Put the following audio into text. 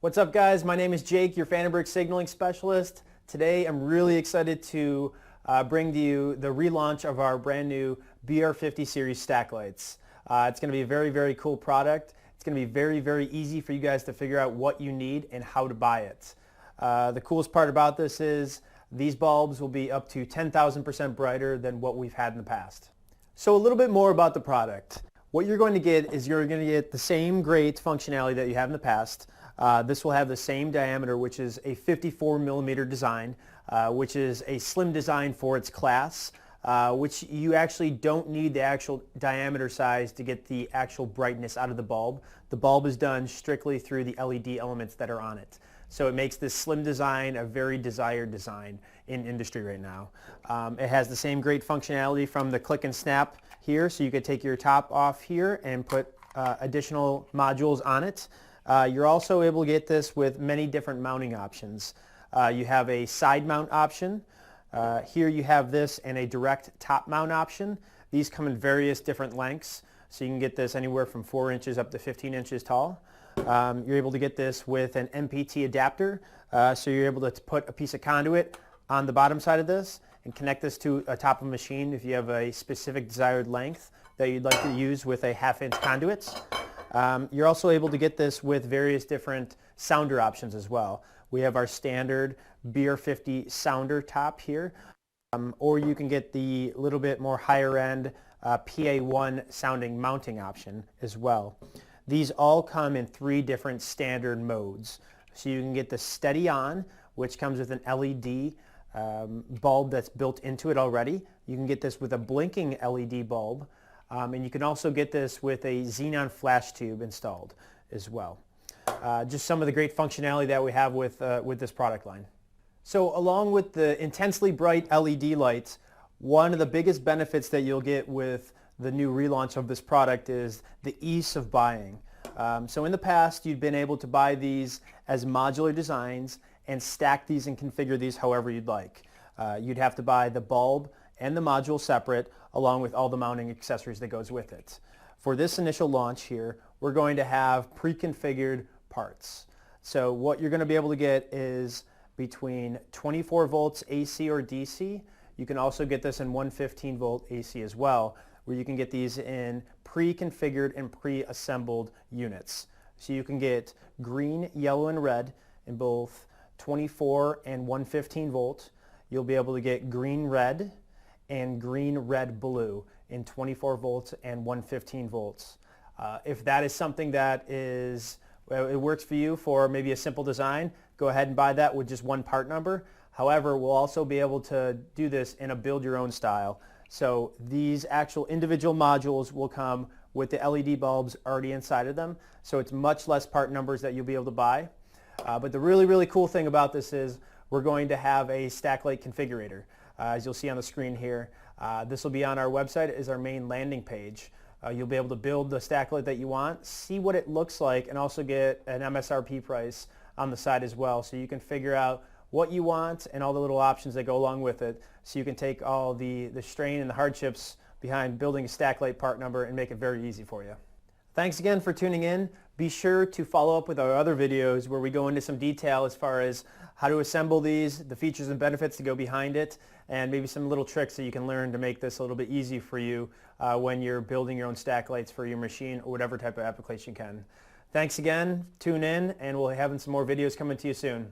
What's up, guys? My name is Jake, your Pfannenberg signaling specialist. Today I'm really excited to bring to you the relaunch of our brand new BR50 series Stacklights. It's going to be a very, very cool product. It's going to be very, very easy for you guys to figure out what you need and how to buy it. The coolest part about this is these bulbs will be up to 10,000% brighter than what we've had in the past. So a little bit more about the product. What you're going to get is you're going to get the same great functionality that you have in the past. This will have the same diameter, which is a 54 millimeter design, which is a slim design for its class, which you actually don't need the actual diameter size to get the actual brightness out of the bulb. The bulb is done strictly through the LED elements that are on it. So it makes this slim design a very desired design in industry right now. It has the same great functionality from the click and snap here, so you could take your top off here and put additional modules on it. You're also able to get this with many different mounting options. You have a side mount option. Here you have this and a direct top mount option. These come in various different lengths, so you can get this anywhere from 4 inches up to 15 inches tall. You're able to get this with an MPT adapter, so you're able to put a piece of conduit on the bottom side of this and connect this to a top of a machine if you have a specific desired length that you'd like to use with a 1/2 inch conduits. You're also able to get this with various different sounder options as well. We have our standard BR50 sounder top here, or you can get the little bit more higher end PA1 sounding mounting option as well. These all come in 3 different standard modes. So you can get the steady on, which comes with an LED bulb that's built into it already. You can get this with a blinking LED bulb. And you can also get this with a xenon flash tube installed as well. Just some of the great functionality that we have with this product line. So along with the intensely bright LED lights, one of the biggest benefits that you'll get with the new relaunch of this product is the ease of buying. So in the past, you'd been able to buy these as modular designs and stack these and configure these however you'd like. You'd have to buy the bulb and the module separate, along with all the mounting accessories that goes with it. For this initial launch here, we're going to have pre-configured parts. So what you're going to be able to get is between 24 volts AC or DC. You can also get this in 115 volt AC as well, where you can get these in pre-configured and pre-assembled units. So you can get green, yellow, and red in both 24 and 115 volt. You'll be able to get green, red, and green, red, blue in 24 volts and 115 volts. If that is something that it works for you for maybe a simple design, go ahead and buy that with just one part number. However, we'll also be able to do this in a build your own style. So these actual individual modules will come with the LED bulbs already inside of them. So it's much less part numbers that you'll be able to buy. But the really, really cool thing about this is we're going to have a Stacklight Configurator. As you'll see on the screen here, this will be on our website as our main landing page. You'll be able to build the Stacklight that you want, see what it looks like, and also get an MSRP price on the side as well, so you can figure out what you want and all the little options that go along with it, so you can take all the strain and the hardships behind building a Stacklight part number and make it very easy for you. Thanks again for tuning in. Be sure to follow up with our other videos where we go into some detail as far as how to assemble these, the features and benefits to go behind it, and maybe some little tricks that you can learn to make this a little bit easy for you when you're building your own Stacklights for your machine or whatever type of application you can. Thanks again. Tune in, and we'll be having some more videos coming to you soon.